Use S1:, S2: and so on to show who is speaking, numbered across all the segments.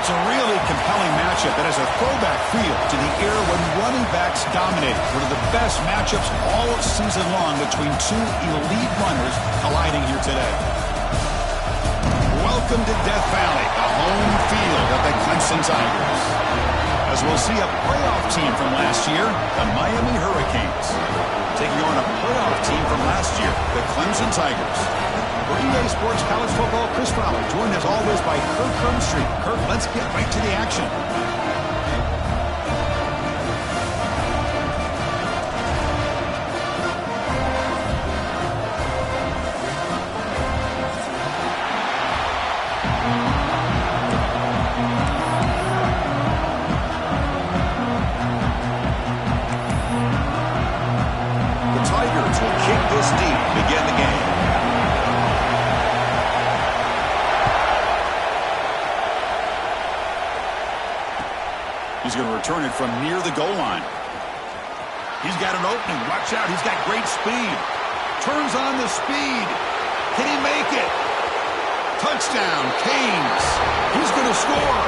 S1: It's a really compelling matchup that has a throwback feel to the era when running backs dominated. One of the best matchups all season long between two elite runners colliding here today. Welcome to Death Valley, the home field of the Clemson Tigers. As we'll see a playoff team from last year, the Miami Hurricanes, taking on a playoff team from last year, the Clemson Tigers. For EA Sports College Football, Chris Fowler, joined as always by Kirk Hermstreet. Kirk, let's get right to the action. The Tigers will kick this deep to begin the game. He's going to return it from near the goal line. He's got an opening. Watch out. He's got great speed. Turns on the speed. Can he make it? Touchdown, Canes. He's going to score.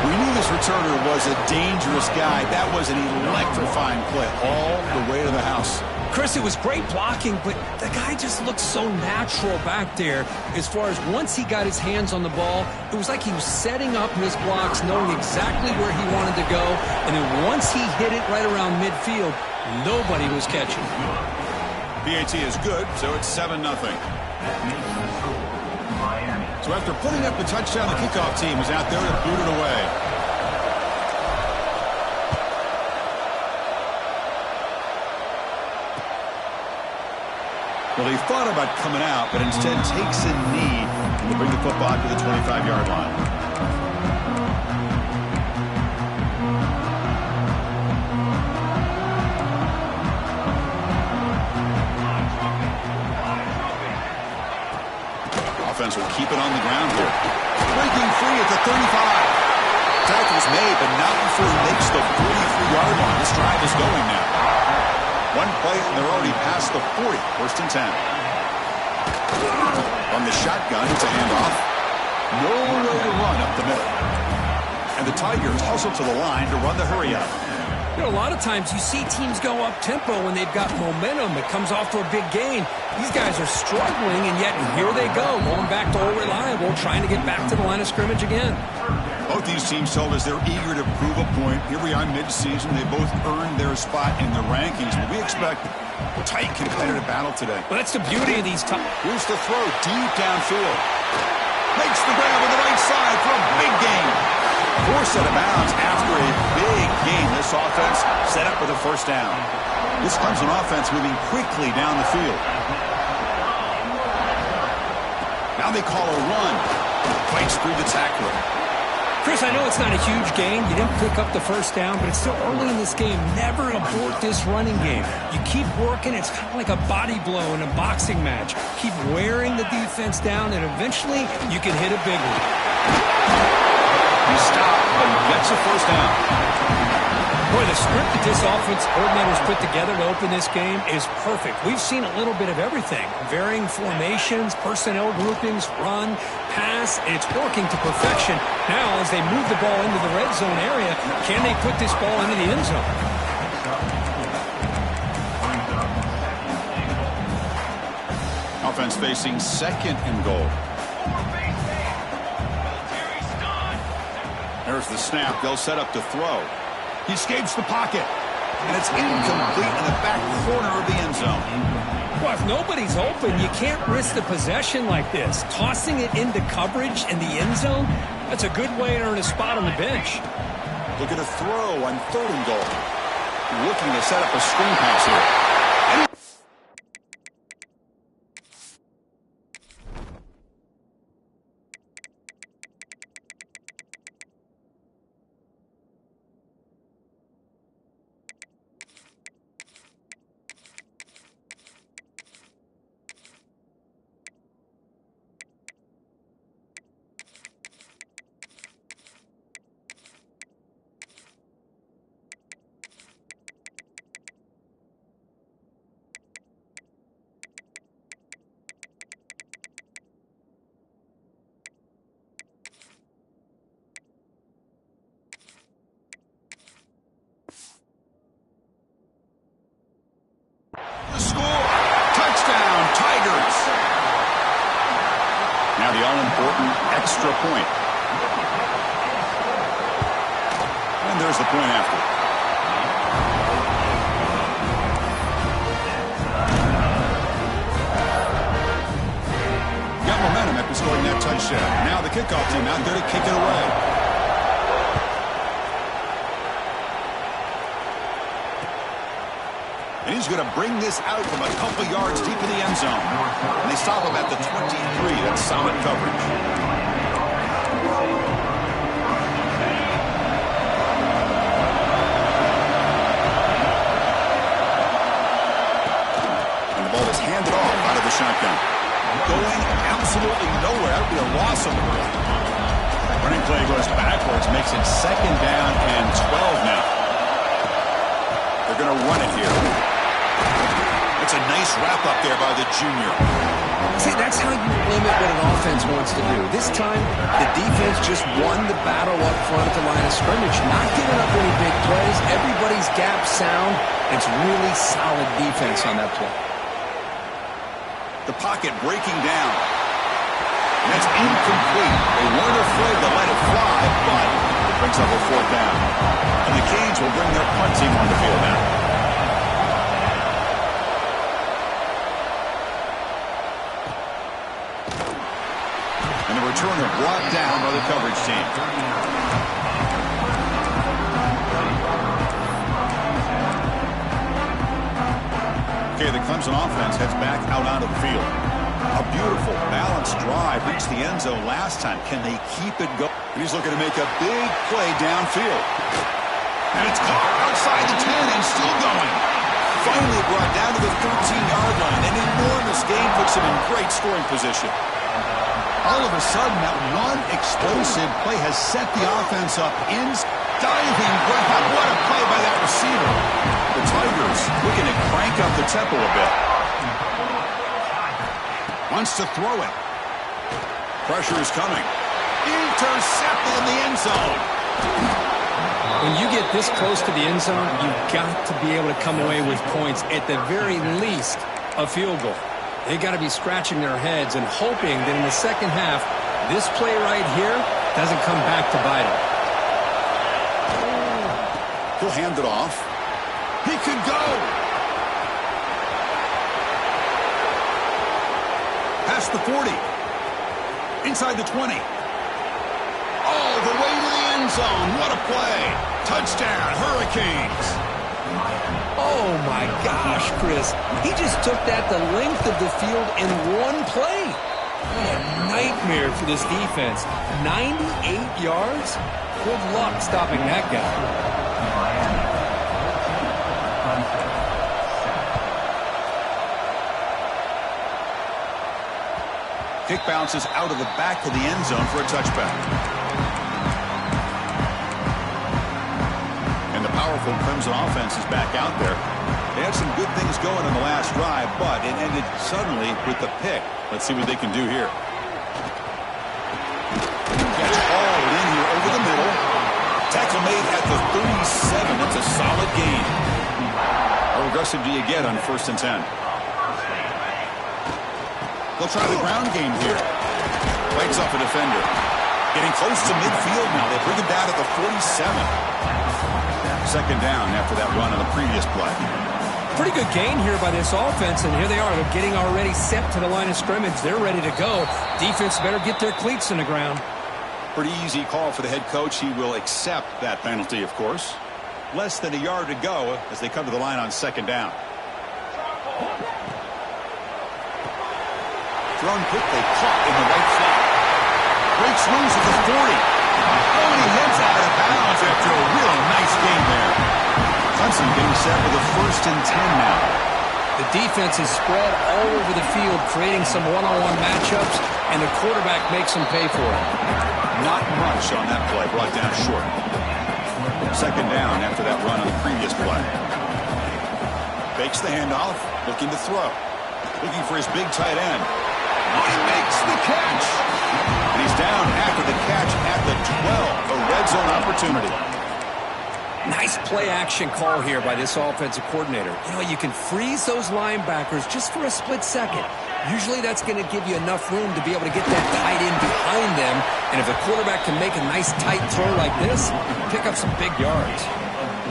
S1: We knew this returner was a dangerous guy. That was an electrifying play all the way to the house.
S2: Chris, it was great blocking, but the guy just looked so natural back there. As far as once he got his hands on the ball, it was like he was setting up his blocks, knowing exactly where he wanted to go. And then once he hit it right around midfield, nobody was catching.
S1: PAT is good, so it's 7-0. So after putting up the touchdown, the kickoff team is out there to boot it away. Well, he thought about coming out, but instead takes a knee to bring the football to the 25-yard line. Offense will keep it on the ground here. Breaking free at the 35. Tackle's made, but not before he makes the 43-yard line. This drive is going now. One play, and they're already past the 40. First and 10. On the shotgun, it's a handoff. Nowhere to run up the middle. And the Tigers hustle to the line to run the hurry up.
S2: You know, a lot of times you see teams go up-tempo when they've got momentum. It comes off to a big gain. These guys are struggling, and yet here they go, going back to old reliable, trying to get back to the line of scrimmage again.
S1: Both these teams told us they're eager to prove a point. Here we are mid-season. They both earned their spot in the rankings, but we expect a tight, competitive battle today.
S2: Well, that's the beauty of these times.
S1: Here's the throw deep downfield. Makes the grab on the right side for a big gain. Forced out of bounds after a big gain. This offense set up with a first down. This Clemson offense moving quickly down the field. Now they call a run. Fights through the tackler.
S2: Chris, I know it's not a huge gain. You didn't pick up the first down, but it's still early in this game. Never abort this running game. You keep working. It's kind of like a body blow in a boxing match. Keep wearing the defense down, and eventually you can hit a big one.
S1: He stopped and gets a first down.
S2: Boy, the script that this offense coordinator's put together to open this game is perfect. We've seen a little bit of everything. Varying formations, personnel groupings, run, pass. It's working to perfection. Now, as they move the ball into the red zone area, can they put this ball into the end zone?
S1: Offense facing second and goal. There's the snap. They'll set up to throw. He escapes the pocket, and it's incomplete in the back corner of the end zone.
S2: Well, if nobody's open, you can't risk the possession like this. Tossing it into coverage in the end zone, that's a good way to earn a spot on the bench.
S1: Look at a throw on third and goal. Looking to set up a screen pass here. extra point. And there's the point after. Got momentum after scoring that touchdown. Now the kickoff team out there to kick it away. And he's going to bring this out from a couple yards deep in the end zone. And they stop him at the 23. That's solid coverage. And the ball is handed off out of the shotgun. Going absolutely nowhere. That would be a loss on the ball. Running play goes backwards, makes it 2nd down and 12 now. They're going to run it here. It's a nice wrap-up there by the junior.
S2: See, that's how you limit what an offense wants to do. This time, the defense just won the battle up front at the line of scrimmage, not giving up any big plays. Everybody's gap sound. It's really solid defense on that play.
S1: The pocket breaking down. And that's incomplete. They weren't afraid to let it fly, but it brings up a 4th down. And the Canes will bring their punt team on the field now. And the returner brought down by the coverage team. Okay, the Clemson offense heads back out onto the field. A beautiful, balanced drive reached the end zone last time. Can they keep it going? And he's looking to make a big play downfield. And it's caught outside the 10 and still going. Finally brought down to the 13-yard line. An enormous gain puts him in great scoring position. All of a sudden, that one explosive play has set the offense up in diving grab. What a play by that receiver. The Tigers looking to crank up the tempo a bit. Wants to throw it. Pressure is coming. Intercepted in the end zone.
S2: When you get this close to the end zone, you've got to be able to come away with points, at the very least, a field goal. They got to be scratching their heads and hoping that in the second half, this play right here doesn't come back to bite them.
S1: He'll hand it off. He could go. Past the 40. Inside the 20. All the way to the end zone. What a play. Touchdown, Hurricanes.
S2: Oh, my gosh, Chris. He just took that the length of the field in one play. What a nightmare for this defense. 98 yards? Good luck stopping that guy.
S1: Kick bounces out of the back of the end zone for a touchback. And the powerful Clemson offense is back out there. They had some good things going in the last drive, but it ended suddenly with the pick. Let's see what they can do here. Gets hauled in here over the middle. Tackle made at the 37. That's a solid gain. How aggressive do you get on 1st and 10? They'll try the ground game here. Fights off a defender. Getting close to midfield now. They bring him down at the 47. 2nd down after that run on the previous play.
S2: Pretty good gain here by this offense, and here they are. They're getting already set to the line of scrimmage. They're ready to go. Defense better get their cleats in the ground.
S1: Pretty easy call for the head coach. He will accept that penalty, of course. Less than a yard to go as they come to the line on 2nd down. Thrown quickly, caught in the right slot. Breaks loose at the 40. Oh, and he heads out of bounds after a really nice game there. Clemson getting set with a 1st and 10 now.
S2: The defense is spread all over the field, creating some one-on-one matchups, and the quarterback makes them pay for it.
S1: Not much on that play, brought down short. 2nd down after that run on the previous play. Fakes the handoff, looking to throw. Looking for his big tight end. He makes the catch. And he's down after the catch at the 12. A red zone opportunity.
S2: Nice play action call here by this offensive coordinator. You know, you can freeze those linebackers just for a split second. Usually that's going to give you enough room to be able to get that tight end behind them. And if a quarterback can make a nice tight throw like this, pick up some big yards.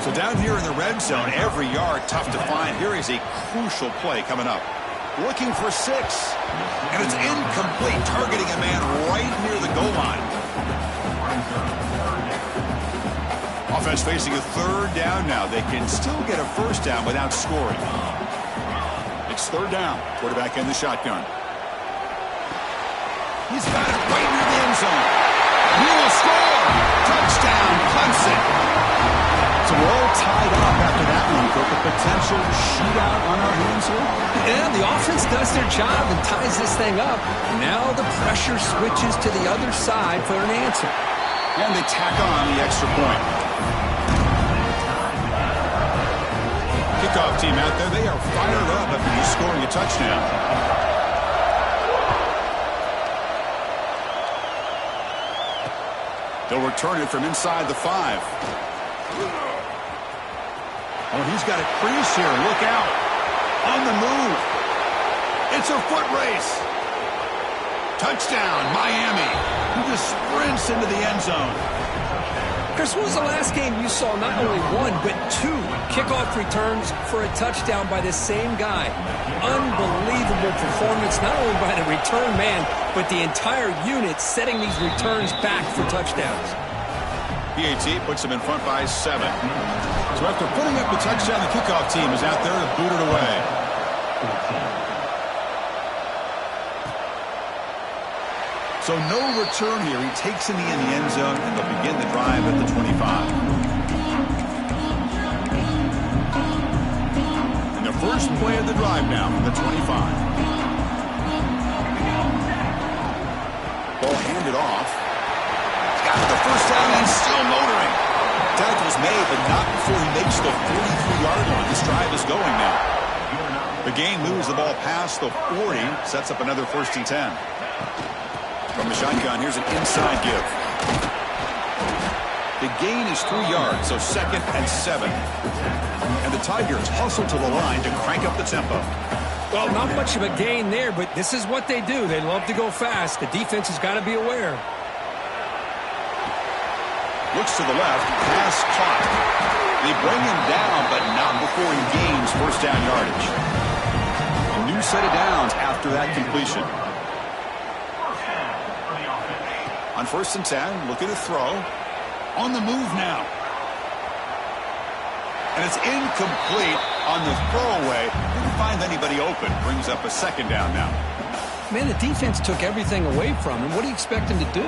S1: So down here in the red zone, every yard tough to find. Here is a crucial play coming up. Looking for 6. And it's incomplete, targeting a man right near the goal line. Offense facing a 3rd down now. They can still get a 1st down without scoring. It's 3rd down. Quarterback in the shotgun. He's got it right near the end zone. He will score. Touchdown, Clemson. So we're all tied up after that one. Cook, a potential shootout on our hands here.
S2: Yeah, the offense does their job and ties this thing up. Now the pressure switches to the other side for an answer.
S1: And they tack on the extra point. Kickoff team out there, they are fired up after just scoring a touchdown. They'll return it from inside the 5. Oh, he's got a crease here. Look out. On the move. It's a foot race. Touchdown, Miami. He just sprints into the end zone.
S2: Chris, when was the last game you saw not only 1, but 2 kickoff returns for a touchdown by the same guy? Unbelievable performance, not only by the return man, but the entire unit setting these returns back for touchdowns.
S1: PAT puts them in front by 7. So after putting up the touchdown, the kickoff team is out there to boot it away. So no return here. He takes in the end zone, and they'll begin the drive at the 25. And the first play of the drive now from the 25. Ball handed off. Got the 1st down and still motoring. Tackle's made, but not before he makes the 43-yard line. This drive is going now. The game moves the ball past the 40, sets up another 1st and 10. From the shotgun, here's an inside give. The gain is 3 yards, so 2nd and 7. And the Tigers hustle to the line to crank up the tempo.
S2: Well, not much of a gain there, but this is what they do. They love to go fast. The defense has got to be aware.
S1: Looks to the left, pass caught. They bring him down, but not before he gains 1st down yardage. A new set of downs after that completion. On 1st and 10, looking to throw. On the move now. And it's incomplete on the throwaway. Didn't find anybody open. Brings up a 2nd down now.
S2: Man, the defense took everything away from him. What do you expect him to do?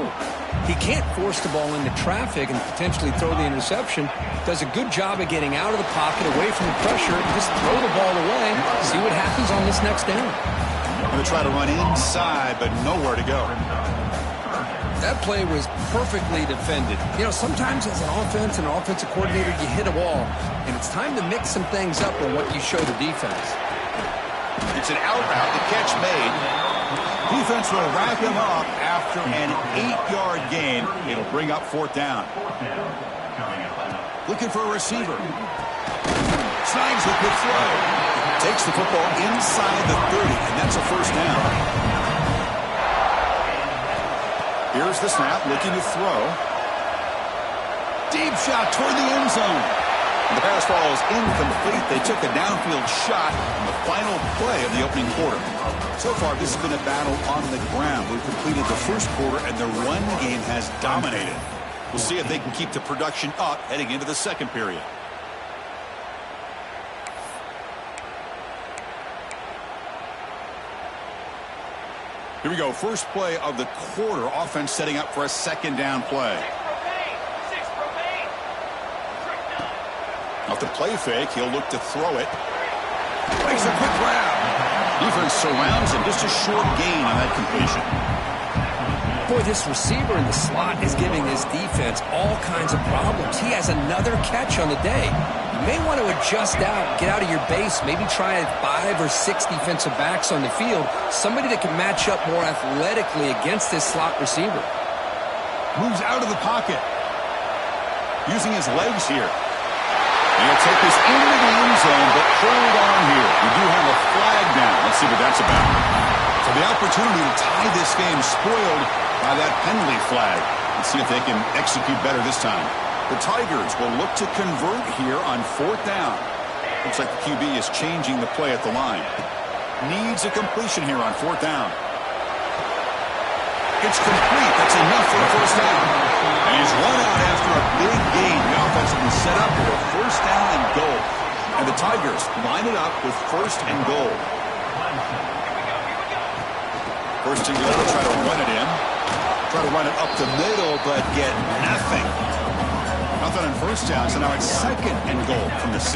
S2: He can't force the ball into traffic and potentially throw the interception. Does a good job of getting out of the pocket, away from the pressure, and just throw the ball away. See what happens on this next down.
S1: Going to try to run inside, but nowhere to go.
S2: That play was perfectly defended. You know, sometimes as an offense and an offensive coordinator, you hit a wall, and it's time to mix some things up on what you show the defense.
S1: It's an out route, the catch made. Defense will wrap him up after an 8-yard gain. It'll bring up 4th down. Looking for a receiver. Snags a good throw. Takes the football inside the 30, and that's a 1st down. Here's the snap, looking to throw. Deep shot toward the end zone. And the pass ball is incomplete. They took a downfield shot in the final play of the opening quarter. So far, this has been a battle on the ground. We've completed the 1st quarter, and the run game has dominated. We'll see if they can keep the production up heading into the 2nd period. Here we go. First play of the quarter. Offense setting up for a 2nd down play. Off the play fake, he'll look to throw it. Makes a quick grab. Defense surrounds him. Just a short gain on that completion.
S2: Boy, this receiver in the slot is giving this defense all kinds of problems. He has another catch on the day. You may want to adjust out, get out of your base, maybe try 5 or 6 defensive backs on the field, somebody that can match up more athletically against this slot receiver.
S1: Moves out of the pocket. Using his legs here. And he'll take this into the end zone, but hold on here. We do have a flag down. Let's see what that's about. The opportunity to tie this game spoiled by that penalty flag. Let's see if they can execute better this time. The Tigers will look to convert here on 4th down. Looks like the QB is changing the play at the line. Needs a completion here on 4th down. It's complete. That's enough for a 1st down. And he's run out after a big gain. The offense will be set up for a 1st down and goal. And the Tigers line it up with 1st and goal. 1st and goal. Try to run it in. Try to run it up the middle, but get nothing. Nothing on 1st down, so now it's 2nd and goal from the 6.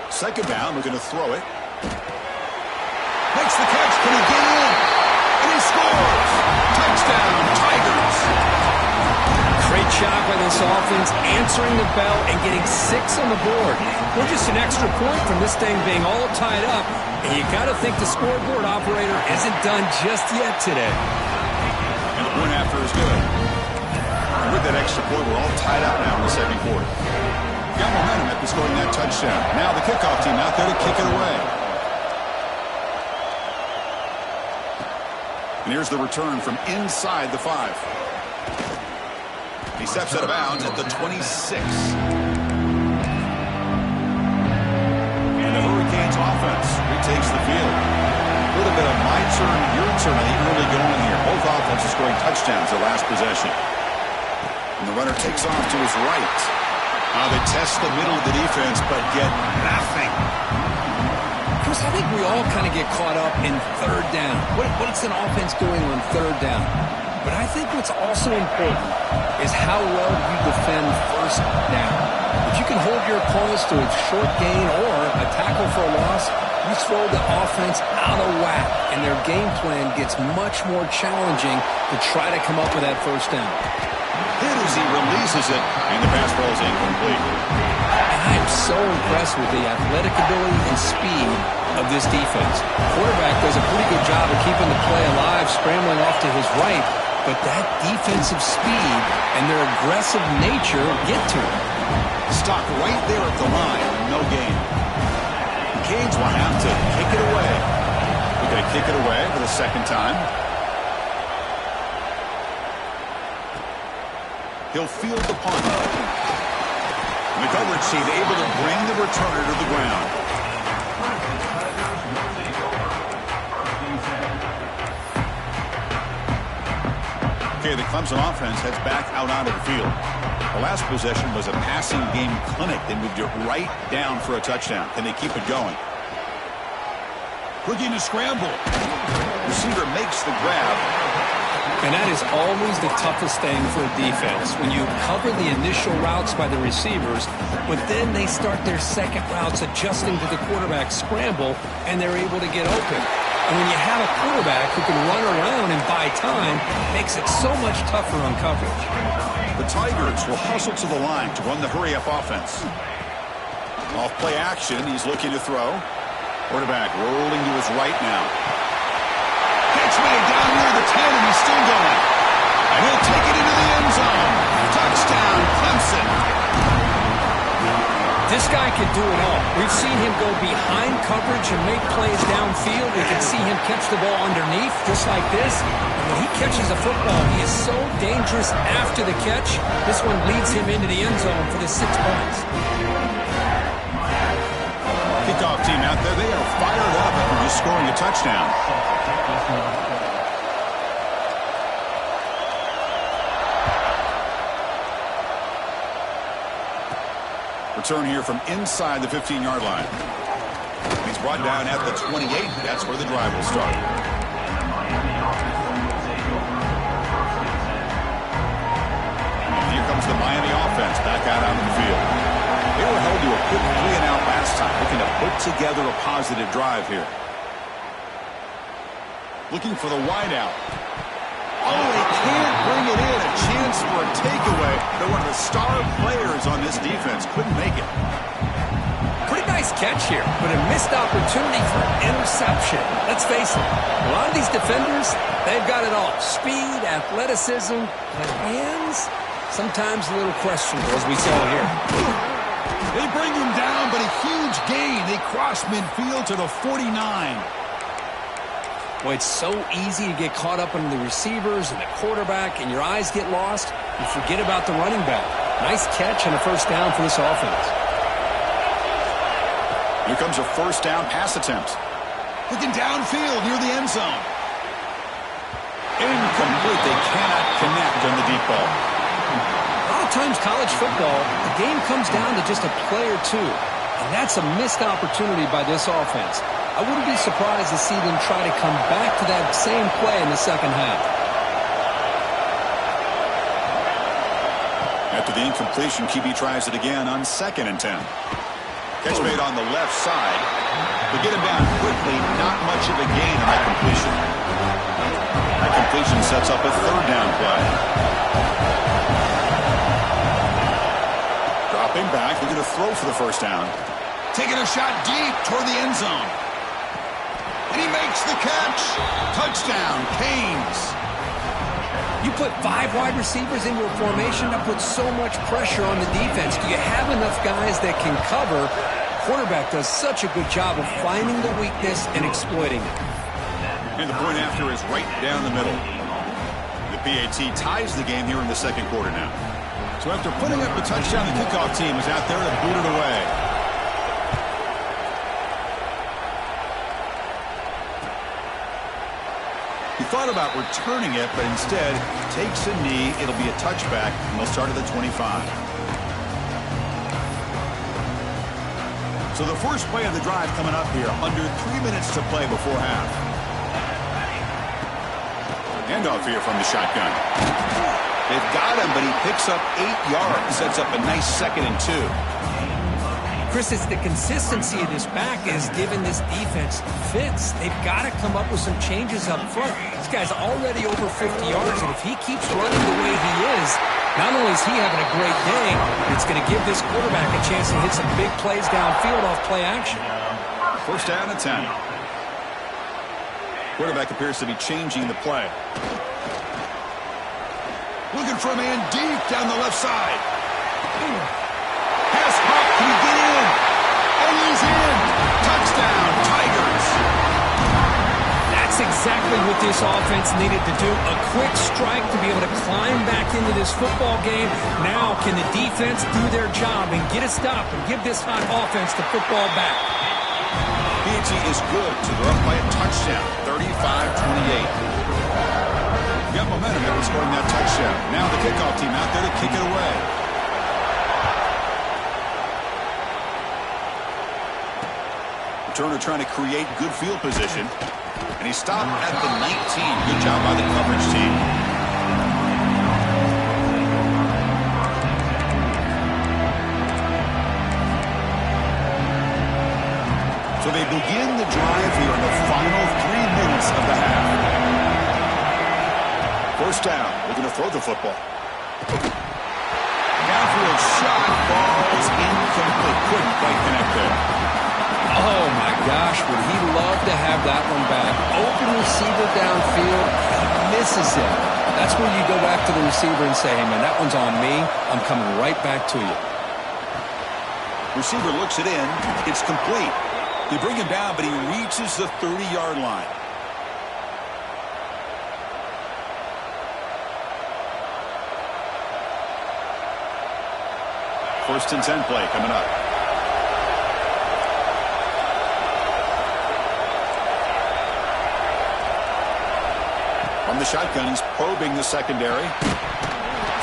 S1: Second down, we're going to throw it. Makes the catch. Can he get in? And he scores! Touchdown, Tigers!
S2: Great job by this offense, answering the bell and getting 6 on the board. We're just an extra point from this thing being all tied up, and you got to think the scoreboard operator isn't done just yet today.
S1: And the point after is good. And with that extra point, we're all tied up now in the 2nd quarter. Got momentum after scoring that touchdown. Now the kickoff team out there to kick it away. And here's the return from inside the 5. He steps out of bounds at the 26. And the Hurricanes offense retakes the field. A little bit of my turn, your turn, I think early going here. Both offenses scoring touchdowns their last possession. And the runner takes off to his right. Now they test the middle of the defense, but get nothing.
S2: Chris, I think we all kind of get caught up in 3rd down. What's an offense doing on 3rd down? But I think what's also important is how well you defend 1st down. If you can hold your opponents to a short gain or a tackle for a loss, you throw the offense out of whack, and their game plan gets much more challenging to try to come up with that 1st down.
S1: Hit as he releases it, and the pass ball is incomplete.
S2: And I am so impressed with the athletic ability and speed of this defense. Quarterback does a pretty good job of keeping the play alive, scrambling off to his right, but that defensive speed and their aggressive nature get to him.
S1: Stock right there at the line, no gain. The Canes will have to kick it away. They're going to kick it away for the 2nd time. He'll field the punt. And the coverage team able to bring the returner to the ground. Okay, the Clemson offense heads back out onto the field. The last possession was a passing game clinic. They moved it right down for a touchdown. Can they keep it going? Looking to scramble. Receiver makes the grab.
S2: And that is always the toughest thing for a defense, when you cover the initial routes by the receivers, but then they start their second routes adjusting to the quarterback's scramble, and they're able to get open. And when you have a quarterback who can run around and buy time, it makes it so much tougher on coverage.
S1: The Tigers will hustle to the line to run the hurry-up offense. Off play action, he's looking to throw. Quarterback rolling to his right now. Catch made down near the 10, and he's still going. And he'll take it into the end zone. Touchdown, Clemson.
S2: This guy can do it all. We've seen him go behind coverage and make plays downfield. We can see him catch the ball underneath, just like this. And when he catches a football, he is so dangerous after the catch. This one leads him into the end zone for the 6 points.
S1: Kickoff team out there, they are fired up after just scoring a touchdown. Return here from inside the 15-yard line. He's brought down at the 28. That's where the drive will start. And here comes the Miami offense back out onto the field. They were held to a quick 3-and-out last time, looking to put together a positive drive here. Looking for the wideout. Oh, they can't bring it in. A chance for a takeaway. They're one of the star players on this defense. Couldn't make it.
S2: Pretty nice nice catch here, but a missed opportunity for interception. Let's face it, a lot of these defenders, they've got it all. Speed, athleticism, but hands, sometimes a little questionable, as we saw here.
S1: They bring him down, but a huge gain. They cross midfield to the 49.
S2: Boy, it's so easy to get caught up in the receivers and the quarterback, and your eyes get lost. You forget about the running back. Nice catch and a first down for this offense.
S1: Here comes a first down pass attempt. Looking downfield near the end zone. Incomplete. They cannot connect on the deep ball.
S2: A lot of times college football, the game comes down to just a play or two. And that's a missed opportunity by this offense. I wouldn't be surprised to see them try to come back to that same play in the second half.
S1: After the incompletion, QB tries it again on 2nd and 10. Catch made on the left side. They get him down quickly. Not much of a gain on that completion. That completion sets up a third down play. Dropping back. They're going to throw for the first down. Taking a shot deep toward the end zone. And he makes the catch. Touchdown, Canes.
S2: You put 5 wide receivers into a formation, that puts so much pressure on the defense. Do you have enough guys that can cover? Quarterback does such a good job of finding the weakness and exploiting it.
S1: And the point after is right down the middle. The PAT ties the game here in the second quarter now. So after putting up the touchdown, the kickoff team is out there to boot it away. He thought about returning it, but instead takes a knee. It'll be a touchback, and they'll start at the 25. So the first play of the drive coming up here, under 3 minutes to play before half. Handoff here from the shotgun. They've got him, but he picks up 8 yards, sets up a nice 2nd and 2.
S2: Chris, it's the consistency of this back is giving this defense fits. They've got to come up with some changes up front. This guy's already over 50 yards, and if he keeps running the way he is, not only is he having a great day, it's going to give this quarterback a chance to hit some big plays downfield off play action.
S1: First down and 10. Quarterback appears to be changing the play. Looking for a man deep down the left side. Pass hop, can he get in? And he's in. Touchdown, Tigers.
S2: That's exactly what this offense needed to do. A quick strike to be able to climb back into this football game. Now can the defense do their job and get a stop and give this hot offense the football back?
S1: PAT is good to go up by a touchdown, 35-28. Got momentum after scoring that touchdown. Now the kickoff team out there to kick it away. Turner trying to create good field position. And he stopped at the 19. Good job by the coverage team. So they begin the drive here in the final 3 minutes of the half. First down. They're going to throw the football. Downfield shot falls incomplete. Couldn't quite connect there.
S2: Oh, my gosh, would he love to have that one back. Open receiver downfield, he misses it. That's where you go back to the receiver and say, hey, man, that one's on me. I'm coming right back to you.
S1: Receiver looks it in. It's complete. They bring him down, but he reaches the 30-yard line. First and 10 play coming up. From the shotgun, he's probing the secondary.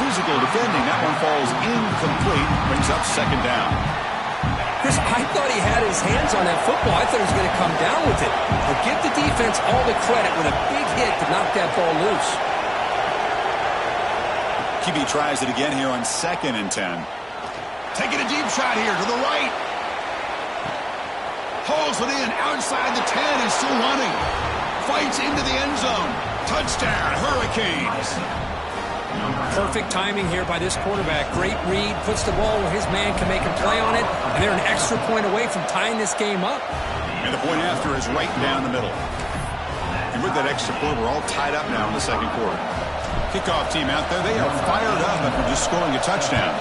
S1: Physical defending. That one falls incomplete. Brings up second down.
S2: Chris, I thought he had his hands on that football. I thought he was going to come down with it. But give the defense all the credit with a big hit to knock that ball loose.
S1: QB tries it again here on 2nd and 10. Taking a deep shot here to the right. Hauls it in outside the 10 and still running. Fights into the end zone. Touchdown, Hurricanes.
S2: Perfect timing here by this quarterback. Great read, puts the ball where his man can make a play on it, and they're an extra point away from tying this game up.
S1: And the point after is right down the middle. And with that extra point, we're all tied up now in the second quarter. Kickoff team out there, they are fired up after just scoring a touchdown.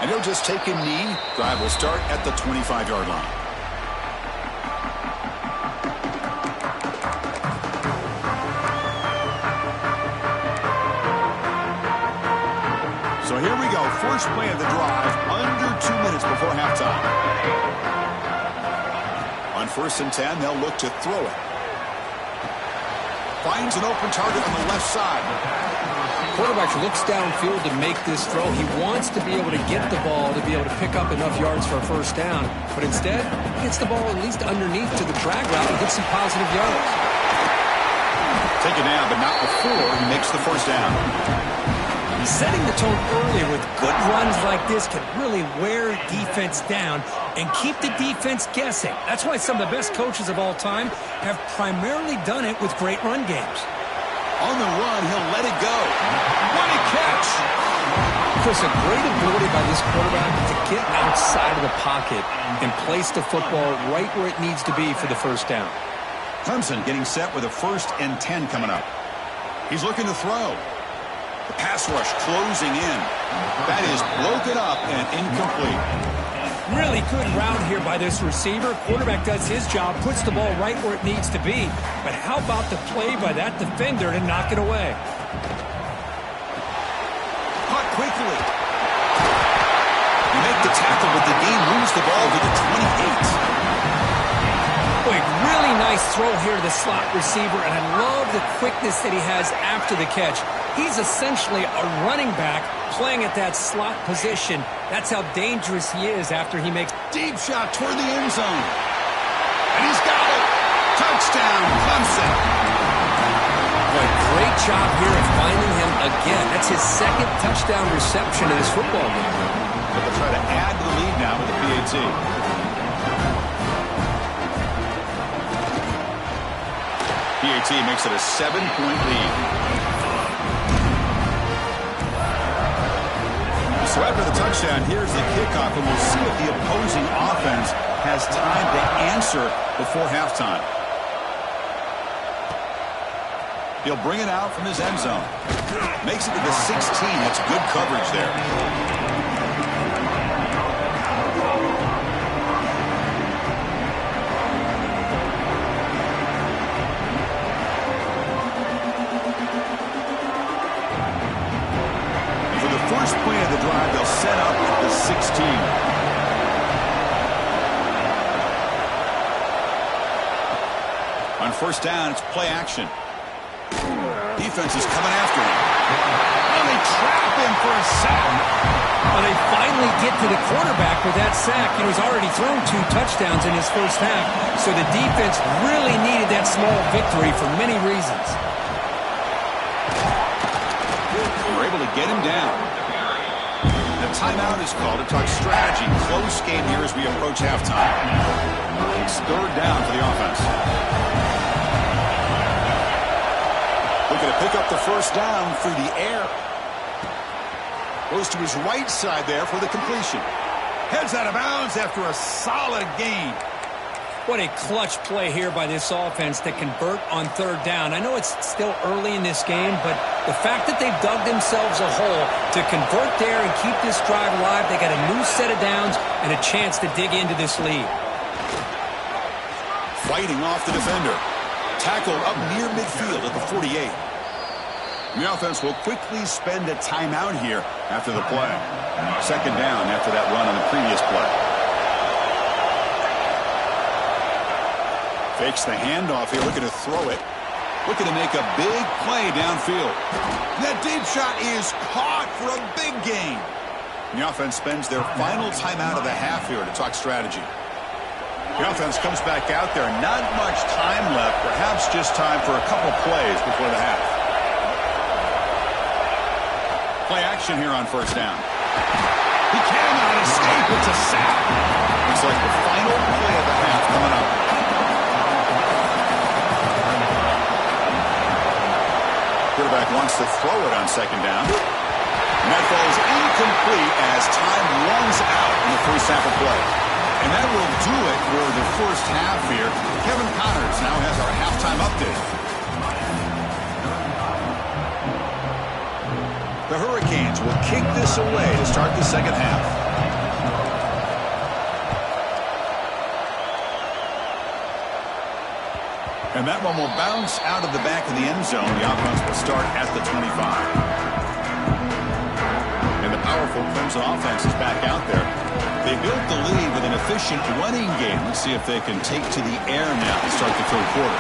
S1: And he'll just take a knee. Drive will start at the 25-yard line. So here we go. First play of the drive, under 2 minutes before halftime. On 1st and 10, they'll look to throw it. Finds an open target on the left side.
S2: Quarterback looks downfield to make this throw. He wants to be able to get the ball to be able to pick up enough yards for a first down. But instead, he gets the ball at least underneath to the drag route and gets some positive yards.
S1: Take it down, but not before he makes the first down.
S2: Setting the tone earlier with good runs like this can really wear defense down and keep the defense guessing. That's why some of the best coaches of all time have primarily done it with great run games.
S1: On the run, he'll let it go. What a catch!
S2: Chris, a great ability by this quarterback to get outside of the pocket and place the football right where it needs to be for the first down.
S1: Clemson getting set with a 1st and 10 coming up. He's looking to throw. The pass rush closing in. That is broken up and incomplete.
S2: Really good route here by this receiver. Quarterback does his job, puts the ball right where it needs to be. But how about the play by that defender to knock it away?
S1: Caught quickly. You make the tackle, but the game moves the ball to the 28.
S2: Boy, really nice throw here to the slot receiver, and I love the quickness that he has after the catch. He's essentially a running back playing at that slot position. That's how dangerous he is after he makes
S1: deep shot toward the end zone. And he's got it. Touchdown, Clemson.
S2: Boy, great job here of finding him again. That's his 2nd touchdown reception in this football game.
S1: But they'll try to add to the lead now with the PAT. PAT makes it a 7-point lead. So after the touchdown, here's the kickoff, and we'll see if the opposing offense has time to answer before halftime. He'll bring it out from his end zone. Makes it to the 16. That's good coverage there. First play of the drive, they'll set up at the 16. On 1st down, it's play action. Defense is coming after him. And they trap him for a sack.
S2: Well, they finally get to the quarterback with that sack. You know, he's already thrown 2 touchdowns in his first half, so the defense really needed that small victory for many reasons.
S1: We're able to get him down. The timeout is called to talk strategy. Close game here as we approach halftime. It's 3rd down for the offense. Looking to pick up the first down through the air. Goes to his right side there for the completion. Heads out of bounds after a solid gain.
S2: What a clutch play here by this offense to convert on 3rd down. I know it's still early in this game, but the fact that they've dug themselves a hole to convert there and keep this drive alive, they got a new set of downs and a chance to dig into this lead.
S1: Fighting off the defender. Tackled up near midfield at the 48. The offense will quickly spend a timeout here after the play. 2nd down after that run on the previous play. Fakes the handoff here, looking to throw it. Looking to make a big play downfield. That deep shot is caught for a big gain. The offense spends their final timeout of the half here to talk strategy. The offense comes back out there. Not much time left. Perhaps just time for a couple plays before the half. Play action here on 1st down. He cannot escape. It's a sack. Looks like the final play of the half coming up. quarterback wants to throw it on second down. And that falls incomplete as time runs out in the first half of play. And that will do it for the first half here. Kevin Connors now has our halftime update. The Hurricanes will kick this away to start the second half. And that one will bounce out of the back of the end zone. The offense will start at the 25. And the powerful Clemson offense is back out there. They built the lead with an efficient running game. Let's see if they can take to the air now to start the third quarter.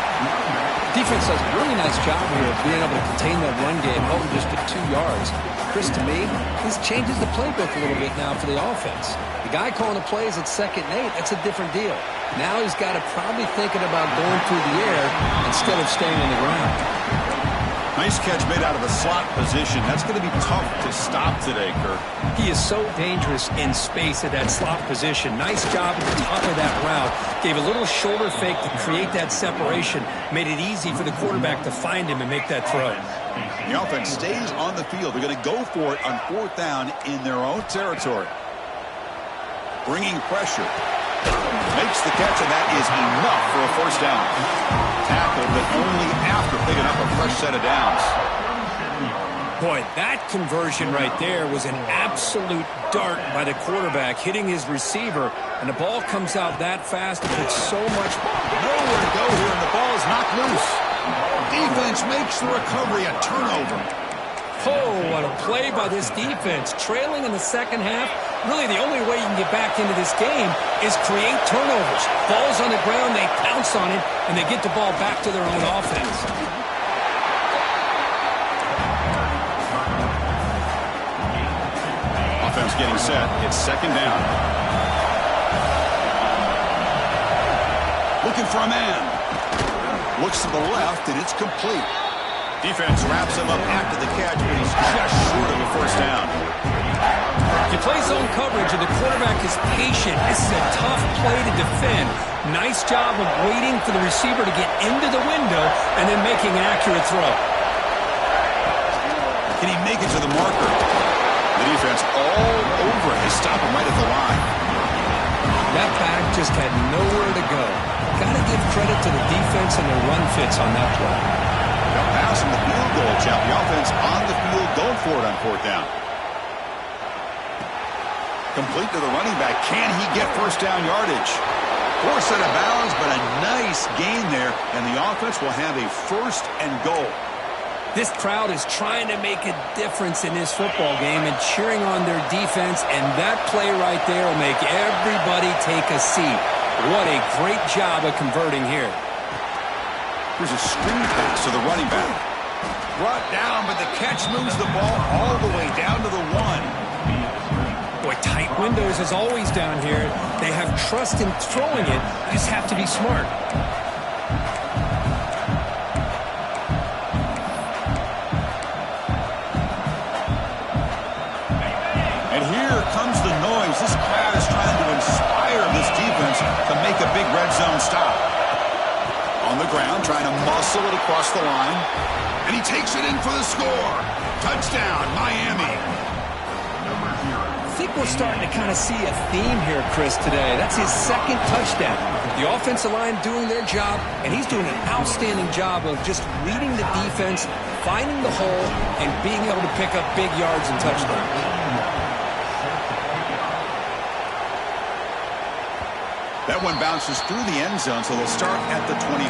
S2: Defense does a really nice job here of being able to contain that run game, holding just to 2 yards. Chris, to me, this changes the playbook a little bit now for the offense. The guy calling the plays at 2nd and 8, that's a different deal. Now he's got to probably thinking about going through the air instead of staying on the ground.
S1: Nice catch made out of a slot position. That's going to be tough to stop today, Kirk.
S2: He is so dangerous in space at that slot position. Nice job at the top of that route. Gave a little shoulder fake to create that separation. Made it easy for the quarterback to find him and make that throw.
S1: The offense stays on the field. They're going to go for it on 4th down in their own territory. Bringing pressure. Makes the catch, and that is enough for a first down. Tackled, but only after picking up a fresh set of downs.
S2: Boy, that conversion right there was an absolute dart by the quarterback, hitting his receiver, and the ball comes out that fast and puts so much
S1: nowhere to go here, and the ball is knocked loose. Defense makes the recovery a turnover.
S2: Oh, what a play by this defense. Trailing in the second half, really the only way you can get back into this game is create turnovers. Ball's on the ground, they pounce on it, and they get the ball back to their own offense.
S1: Offense getting set. It's 2nd down. Looking for a man. Looks to the left, and it's complete. Defense wraps him up after the catch, but he's just short of the first down.
S2: You play zone coverage and the quarterback is patient. This is a tough play to defend. Nice job of waiting for the receiver to get into the window and then making an accurate throw.
S1: Can he make it to the marker? The defense all over him. They stop him right at the line.
S2: That back just had nowhere to go. Got to give credit to the defense and their run fits on that play.
S1: They'll pass him the field goal, Jeff. The offense on the field going for it on 4th down. Complete to the running back. Can he get first down yardage? Poor set of bounds, but a nice gain there, and the offense will have a 1st and goal.
S2: This crowd is trying to make a difference in this football game and cheering on their defense, and that play right there will make everybody take a seat. What a great job of converting here.
S1: Here's a screen pass to the running back. Brought down, but the catch moves the ball all the way down to the 1.
S2: Boy, tight windows as always down here. They have trust in throwing it. You just have to be smart.
S1: And here comes the noise. This crowd is trying to inspire this defense to make a big red zone stop. On the ground, trying to muscle it across the line. And he takes it in for the score. Touchdown, Miami.
S2: I think we're starting to kind of see a theme here, Chris, today. That's his 2nd touchdown. The offensive line doing their job, and he's doing an outstanding job of just reading the defense, finding the hole, and being able to pick up big yards and touchdowns.
S1: That one bounces through the end zone, so they'll start at the 25.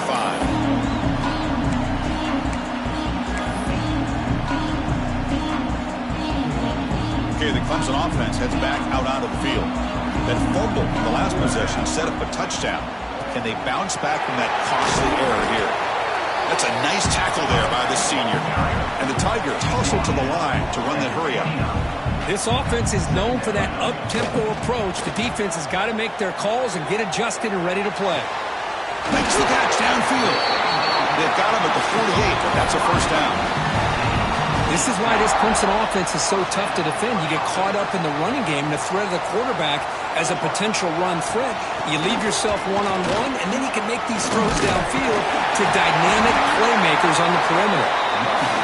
S1: Okay, the Clemson offense heads back out onto the field. That fumble in the last possession set up a touchdown. Can they bounce back from that costly error here? That's a nice tackle there by the senior. And the Tigers hustle to the line to run that hurry up.
S2: This offense is known for that up-tempo approach. The defense has got to make their calls and get adjusted and ready to play.
S1: Makes the catch downfield. They've got him at the 48, but that's a first down.
S2: This is why this Clemson offense is so tough to defend. You get caught up in the running game, the threat of the quarterback as a potential run threat. You leave yourself one-on-one, and then you can make these throws downfield to dynamic playmakers on the perimeter.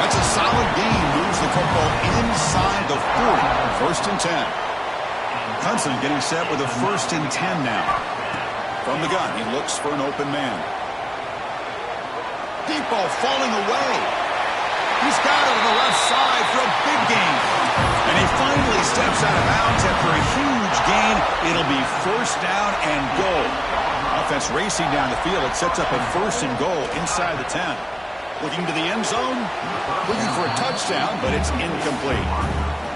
S1: That's a solid gain. Moves the football inside the 40. First and 10. Clemson getting set with a first and 10 now. From the gun, he looks for an open man. Deep ball falling away. He's got it on the left side for a big gain. And he finally steps out of bounds after a huge gain. It'll be first down and goal. Offense racing down the field. It sets up a first and goal inside the 10. Looking to the end zone. Looking for a touchdown, but it's incomplete.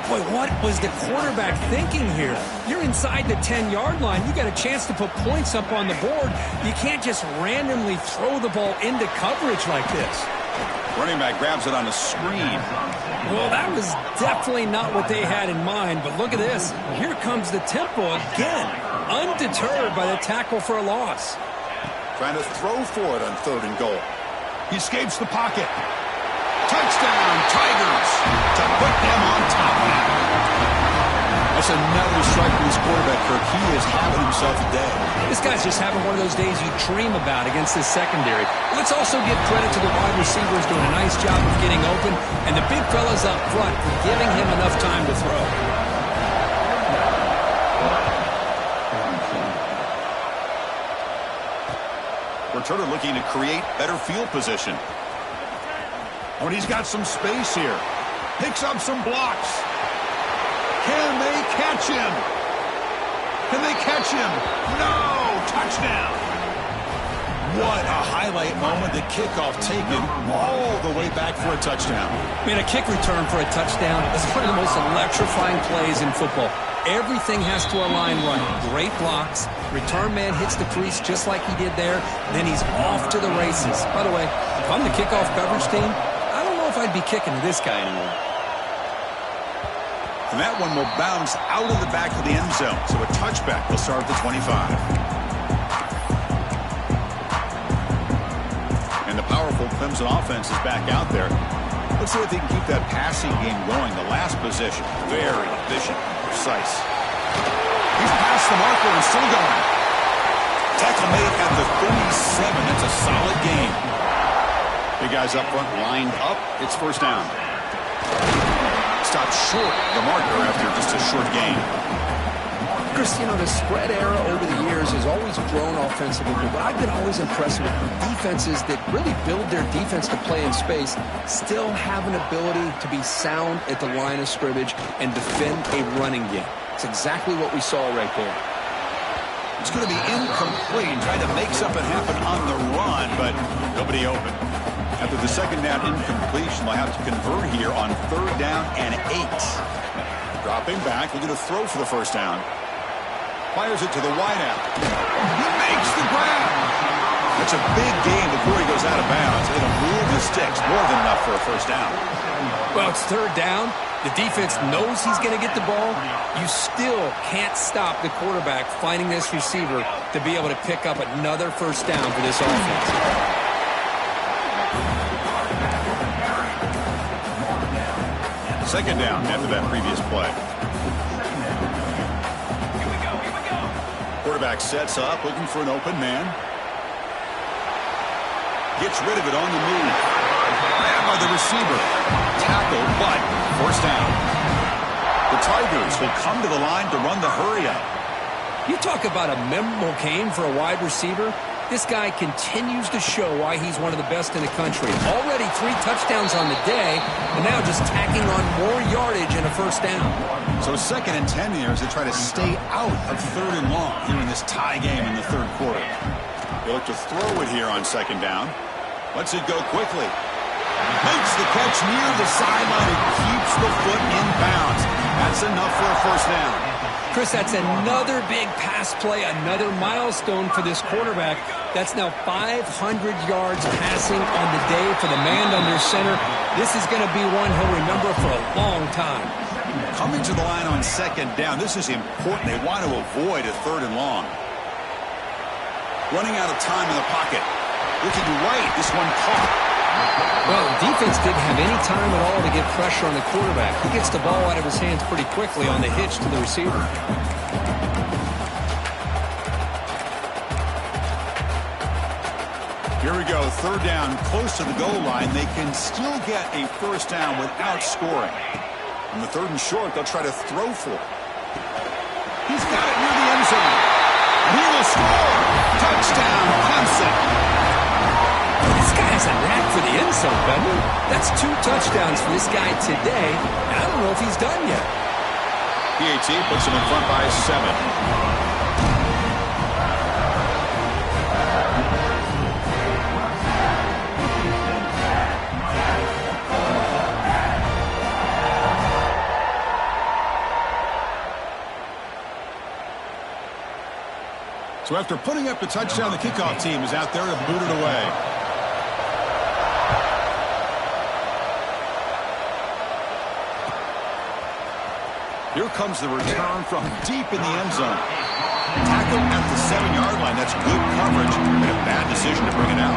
S2: Boy, what was the quarterback thinking here? You're inside the 10-yard line. You got a chance to put points up on the board. You can't just randomly throw the ball into coverage like this.
S1: Running back grabs it on the screen.
S2: Well, that was definitely not what they had in mind, but look at this. Here comes the tempo again, undeterred by the tackle for a loss.
S1: Trying to throw for it on third and goal. He escapes the pocket. Touchdown, Tigers, to put them on top now. That's another strike from this quarterback, Kirk. He is having himself a day.
S2: This guy's just having one of those days you dream about against this secondary. Let's also give credit to the wide receivers doing a nice job of getting open, and the big fellas up front for giving him enough time to throw.
S1: Returner looking to create better field position. Oh, and he's got some space here. Picks up some blocks. Can they catch him? Can they catch him? No! Touchdown! What a highlight moment. The kickoff taken all the way back for a touchdown.
S2: Man, a kick return for a touchdown is one of the most electrifying plays in football. Everything has to align right. Great blocks. Return man hits the crease just like he did there. Then he's off to the races. By the way, if I'm the kickoff coverage team, I don't know if I'd be kicking to this guy anymore.
S1: And that one will bounce out of the back of the end zone. So a touchback will start at the 25. And the powerful Clemson offense is back out there. Let's see if they can keep that passing game going. The last possession, very efficient, precise. He's past the marker and still going. Tackle made at the 37. That's a solid gain. Big guys up front lined up. It's first down. Stopped short of the marker after just a short gain.
S2: Chris, you know, the spread era over the years has always grown offensively, but I've been always impressed with defenses that really build their defense to play in space, still have an ability to be sound at the line of scrimmage and defend a running game. It's exactly what we saw right there.
S1: It's going to be incomplete, trying to make something happen on the run, but nobody open. After the second down incompletion, they'll have to convert here on third down and 8. Dropping back, looking to throw for the first down. Fires it to the wideout. He makes the grab. That's a big gain before he goes out of bounds. It'll move the sticks, more than enough for a first down.
S2: Well, it's third down. The defense knows he's going to get the ball. You still can't stop the quarterback finding this receiver to be able to pick up another first down for this offense.
S1: Second down after that previous play. Quarterback sets up, looking for an open man. Gets rid of it on the move. Grabbed by the receiver. Tackle, but first down. The Tigers will come to the line to run the hurry-up.
S2: You talk about a memorable game for a wide receiver. This guy continues to show why he's one of the best in the country. Already 3 touchdowns on the day, and now just tacking on more yardage and a first down.
S1: So second and 10 here as they try to stay out of third and long here in this tie game in the third quarter. They look to throw it here on second down. Lets it go quickly. Makes the catch near the sideline and keeps the foot in bounds. That's enough for a first down.
S2: Chris, that's another big pass play, another milestone for this quarterback. That's now 500 yards passing on the day for the man under center. This is going to be one he'll remember for a long time.
S1: Coming to the line on second down, this is important. They want to avoid a third and long. Running out of time in the pocket. Looking right, this one caught.
S2: Well, the defense didn't have any time at all to get pressure on the quarterback. He gets the ball out of his hands pretty quickly on the hitch to the receiver.
S1: Here we go, third down, close to the goal line. They can still get a first down without scoring. On the third and short, they'll try to throw for it. He's got it near the end zone. And he will score. Touchdown, Clemson.
S2: This guy has a knack for the end zone, doesn't he? That's 2 touchdowns for this guy today. I don't know if he's done yet.
S1: PAT puts him in front by 7. So after putting up the touchdown, the kickoff team is out there to boot it away. Here comes the return from deep in the end zone. Tackle at the 7-yard line. That's good coverage, but a bad decision to bring it out.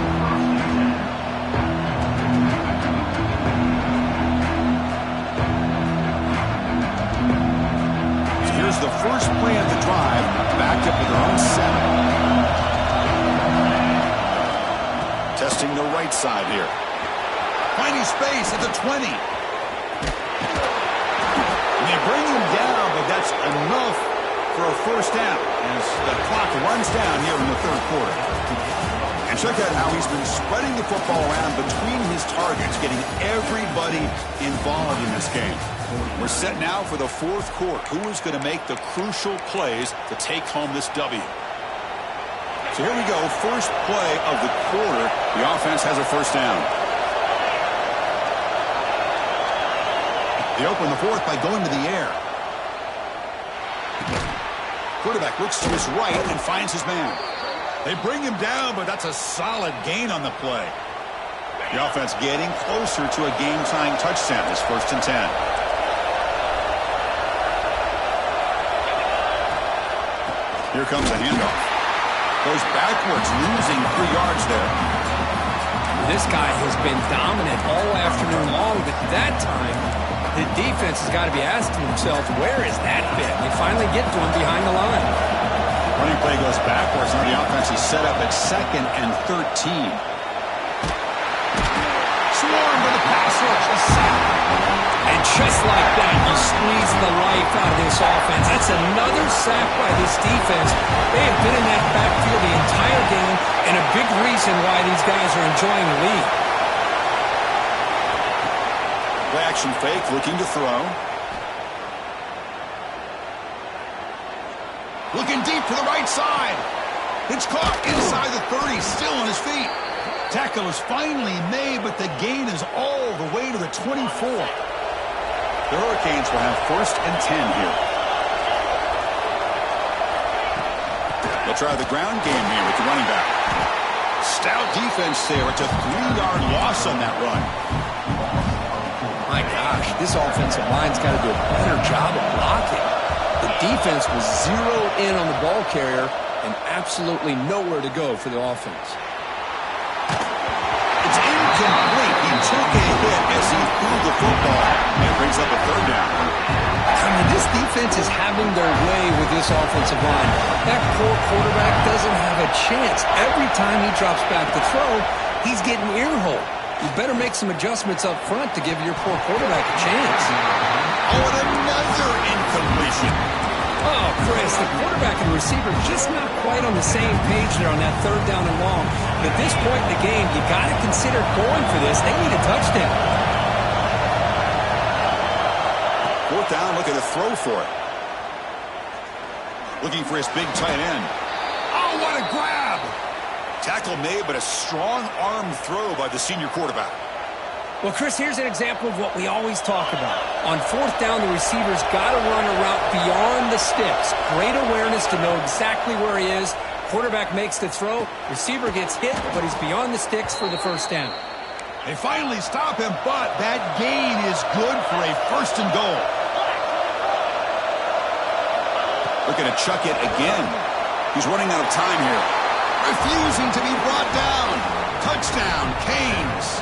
S1: So here's the first play of the drive, backed up to their own 7. Testing the right side here. Finding space at the 20. They bring him down, but that's enough for a first down as the clock runs down here in the third quarter. And check out how he's been spreading the football around between his targets, getting everybody involved in this game. We're set now for the fourth quarter. Who is going to make the crucial plays to take home this W? So here we go, first play of the quarter. The offense has a first down. They open the fourth by going to the air. Quarterback looks to his right and finds his man. They bring him down, but that's a solid gain on the play. The offense getting closer to a game-tying touchdown. It's 1st and 10. Here comes a handoff. Goes backwards, losing 3 yards there.
S2: This guy has been dominant all afternoon long, but that time, the defense has got to be asking themselves, where is that fit? They finally get to him behind the line.
S1: Running play goes backwards. Now the offense is set up at 2nd and 13. Swarmed by the pass rush.
S2: And just like that, you squeeze the life out of this offense. That's another sack by this defense. They have been in that backfield the entire game, and a big reason why these guys are enjoying the lead.
S1: Play action fake, looking to throw. Looking deep to the right side. It's caught inside the 30, still on his feet. Tackle is finally made, but the gain is all the way to the 24. The Hurricanes will have 1st and 10 here. They'll try the ground game here with the running back. Stout defense there. It's a 3-yard loss on that run.
S2: My gosh, this offensive line's got to do a better job of blocking. The defense was zeroed in on the ball carrier and absolutely nowhere to go for the offense.
S1: It's incomplete. He took a hit as he threw the football, and it brings up a 3rd down.
S2: I mean, this defense is having their way with this offensive line. That poor quarterback doesn't have a chance. Every time he drops back to throw, he's getting ear-holed. You better make some adjustments up front to give your poor quarterback a chance.
S1: Oh, and another incompletion.
S2: Oh, Chris, the quarterback and the receiver just not quite on the same page there on that 3rd down and long. But at this point in the game, you got to consider going for this. They need a touchdown.
S1: 4th down, looking to throw for it. Looking for his big tight end. Oh, what a grab! Tackle made, but a strong arm throw by the senior quarterback.
S2: Well, Chris, here's an example of what we always talk about. On 4th down, the receiver's got to run a route beyond the sticks. Great awareness to know exactly where he is. Quarterback makes the throw. Receiver gets hit, but he's beyond the sticks for the first down.
S1: They finally stop him, but that gain is good for a 1st and goal. Looking to chuck it again. He's running out of time here. Refusing to be brought down. Touchdown, Canes.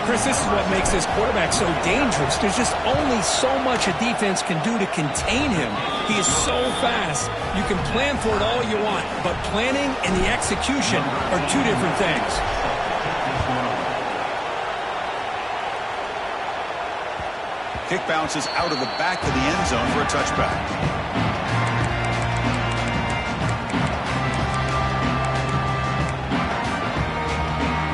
S2: Chris, this is what makes this quarterback so dangerous. There's just only so much a defense can do to contain him. He is so fast. You can plan for it all you want, but planning and the execution are two different things.
S1: Kick bounces out of the back of the end zone for a touchback.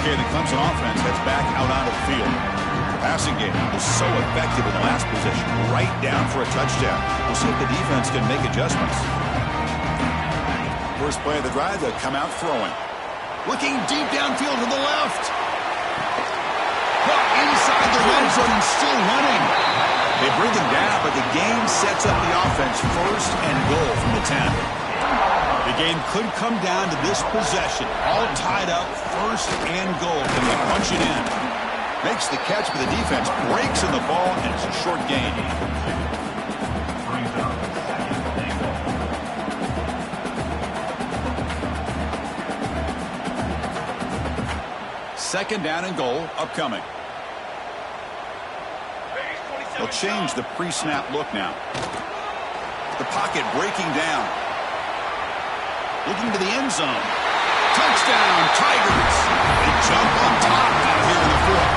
S1: Okay, the Clemson offense heads back out onto the field. The passing game was so effective in the last possession, right down for a touchdown. We'll see if the defense can make adjustments. First play of the drive, they'll come out throwing. Looking deep downfield to the left. Caught inside the red zone and still running. They bring him down, but the game sets up the offense first and goal from the 10. The game could come down to this possession. All tied up, first and goal. Can they punch it in? Makes the catch, but the defense breaks in the ball, and it's a short gain. Second down and goal upcoming. They'll change the pre-snap look now. The pocket breaking down. Looking to the end zone. Touchdown, Tigers. They jump on top out here in the fourth.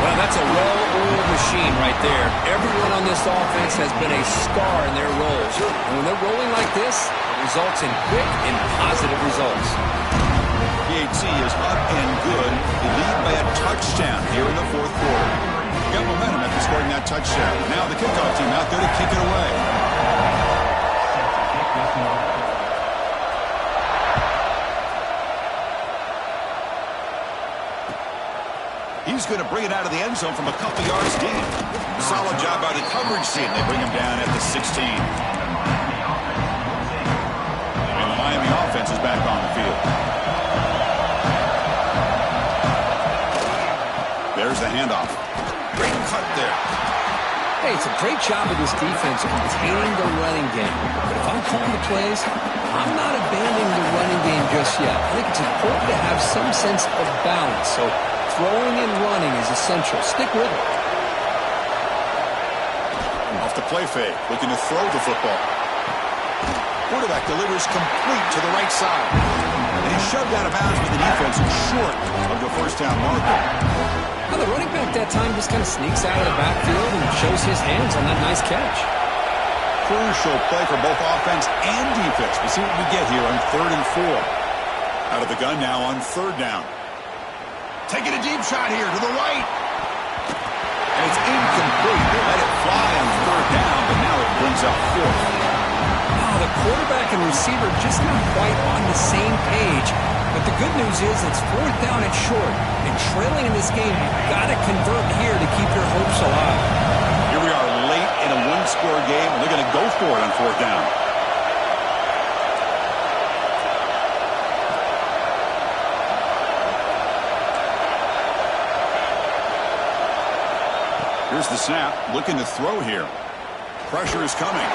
S2: Well, that's a well-oiled machine right there. Everyone on this offense has been a star in their roles. And when they're rolling like this, it results in quick and positive results.
S1: PHC is up and good. They lead by a touchdown here in the fourth quarter. Got momentum after scoring that touchdown. Now the kickoff team out there to kick it away. He's going to bring it out of the end zone from a couple yards deep. Solid job by the coverage team. They bring him down at the 16. And the Miami offense is back on the field. There's the handoff. Great cut there.
S2: Hey, it's a great job of this defense containing the running game. But if I'm calling the plays, I'm not abandoning the running game just yet. I think it's important to have some sense of balance. So throwing and running is essential. Stick with it.
S1: Off the play fake, looking to throw the football. Quarterback delivers complete to the right side. And he's shoved out of bounds with the defense short of the first down marker.
S2: Well, the running back that time just kind of sneaks out of the backfield and shows his hands on that nice catch.
S1: Crucial play for both offense and defense. We'll see what we get here on 3rd and 4. Out of the gun now on 3rd down. Taking a deep shot here to the right. And it's incomplete. They let it fly on 3rd down, but now it brings up 4th.
S2: Oh, the quarterback and receiver just not quite on the same page. But the good news is it's 4th down and short. And trailing in this game, you've got to convert here to keep your hopes alive.
S1: Here we are late in a one-score game, and they're going to go for it on 4th down. Here's the snap, looking to throw here. Pressure is coming.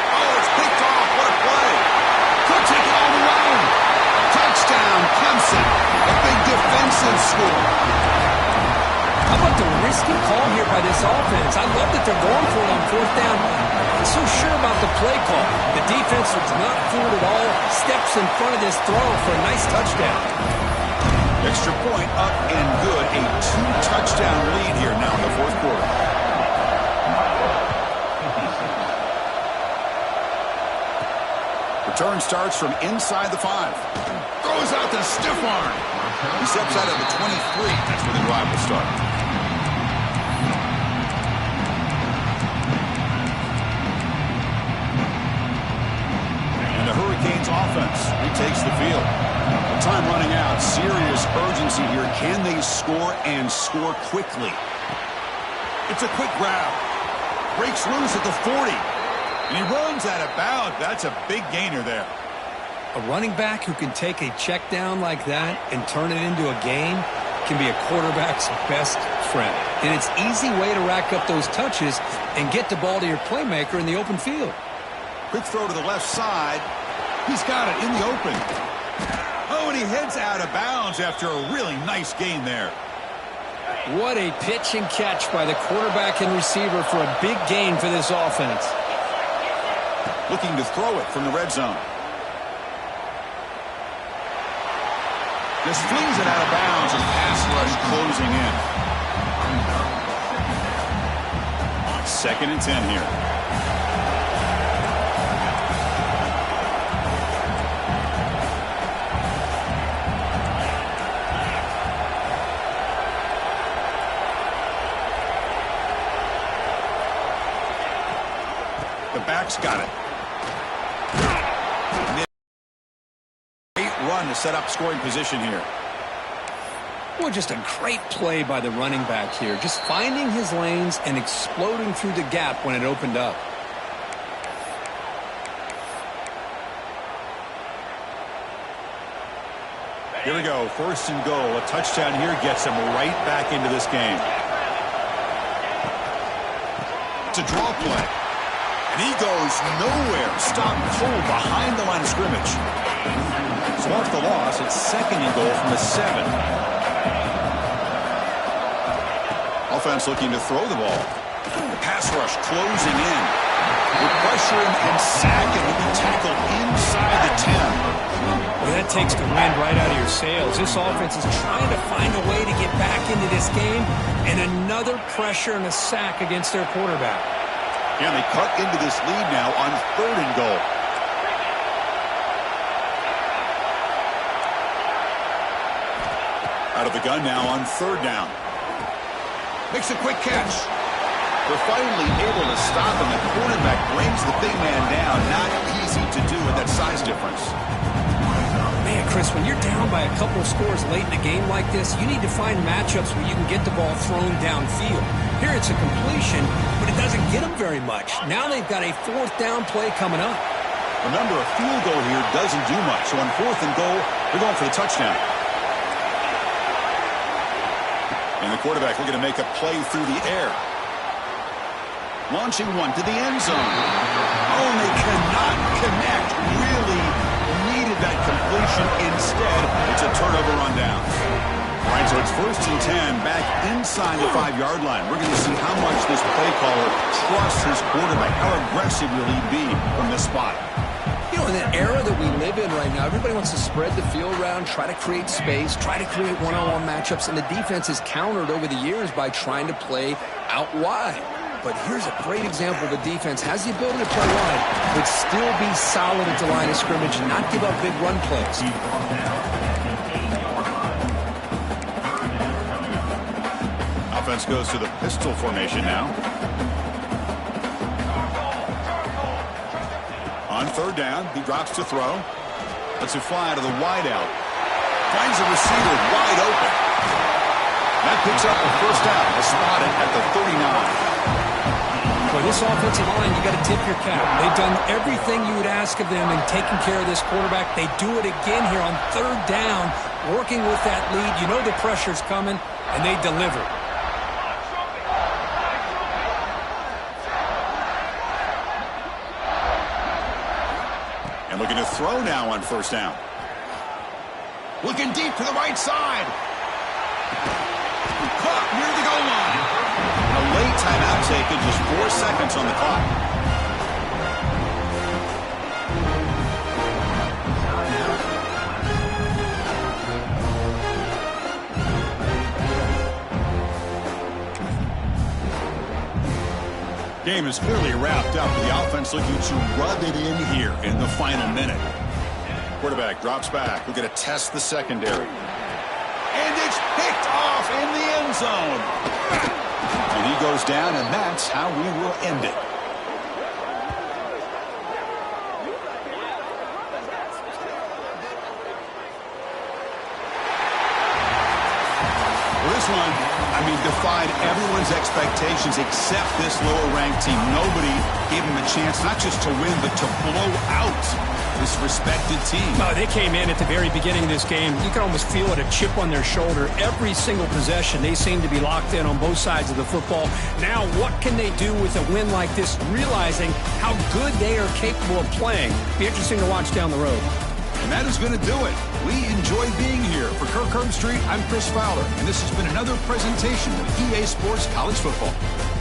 S1: Oh, it's picked off. What a play. Could take it all the way. Touchdown, Clemson. A big defensive score.
S2: How about the risky call here by this offense? I love that they're going for it on 4th down. I'm not so sure about the play call. The defense was not fooled at all. Steps in front of this throw for a nice touchdown.
S1: Extra point up and good. A 2-touchdown lead here now in the fourth quarter. Return starts from inside the 5. Throws out the stiff arm. He steps out at the 23. That's where the drive will start. And the Hurricanes offense retakes the field. Time running out. Serious urgency here. Can they score and score quickly? It's a quick grab. Breaks loose at the 40. And he runs out of bounds. That's a big gainer there.
S2: A running back who can take a check down like that and turn it into a gain can be a quarterback's best friend. And it's an easy way to rack up those touches and get the ball to your playmaker in the open field.
S1: Quick throw to the left side. He's got it in the open. Oh, and he heads out of bounds after a really nice gain there.
S2: What a pitch and catch by the quarterback and receiver for a big gain for this offense.
S1: Looking to throw it from the red zone. Just flings it out of bounds and pass rush closing in. 2nd and 10 here. The back's got it. Great run to set up scoring position here.
S2: Well, just a great play by the running back here. Just finding his lanes and exploding through the gap when it opened up.
S1: Here we go. 1st and goal. A touchdown here gets him right back into this game. It's a draw play. And he goes nowhere. Stopped cold behind the line of scrimmage. So off the loss, it's 2nd and goal from the 7. Offense looking to throw the ball. The pass rush closing in. With pressure and sacking, he'll be tackled inside the 10.
S2: Well, that takes the wind right out of your sails. This offense is trying to find a way to get back into this game, and another pressure and a sack against their quarterback.
S1: And they cut into this lead now on 3rd and goal. Out of the gun now on 3rd down. Makes a quick catch. They're finally able to stop him. The quarterback brings the big man down. Not easy to do with that size difference.
S2: Man, Chris, when you're down by a couple of scores late in a game like this, you need to find matchups where you can get the ball thrown downfield. Here it's a completion, but it doesn't get them very much. Now they've got a 4th down play coming up.
S1: Remember, a field goal here doesn't do much. So on 4th and goal, they're going for the touchdown. And the quarterback looking to make a play through the air. Launching one to the end zone. Oh, and they cannot connect. Really needed that completion. Instead, it's a turnover on down. All right, so it's 1st and 10 back inside the 5-yard line. We're going to see how much this play caller trusts his quarterback. How aggressive will he be from this spot?
S2: You know, in the era that we live in right now, everybody wants to spread the field around, try to create space, try to create one-on-one matchups, and the defense has countered over the years by trying to play out wide. But here's a great example. The defense has the ability to play wide, but still be solid at the line of scrimmage and not give up big run plays.
S1: Offense goes to the pistol formation now. On 3rd down, he drops to throw. Lets it fly out of the wide out. Finds a receiver wide open. That picks up a 1st down. They'll spot it at the 39.
S2: For this offensive line, you got to tip your cap. They've done everything you would ask of them in taking care of this quarterback. They do it again here on 3rd down, working with that lead. You know the pressure's coming, and they deliver.
S1: And looking to throw now on 1st down. Looking deep to the right side. Caught near the goal line. A late timeout taken, just 4 seconds on the clock. Game is clearly wrapped up. The offense looking to rub it in here in the final minute. Quarterback drops back. We're going to test the secondary. And it's picked off in the end zone. And he goes down, and that's how we will end it. Well, this one, I mean, defied everyone's expectations except this lower-ranked team. Nobody gave them a chance not just to win, but to blow out this respected team.
S2: No, they came in at the very beginning of this game. You can almost feel it, a chip on their shoulder. Every single possession, they seem to be locked in on both sides of the football. Now, what can they do with a win like this, realizing how good they are capable of playing? Be interesting to watch down the road.
S1: And that is going to do it. We enjoyed being here. For Kirk Herbstreit, I'm Chris Fowler, and this has been another presentation of EA Sports College Football.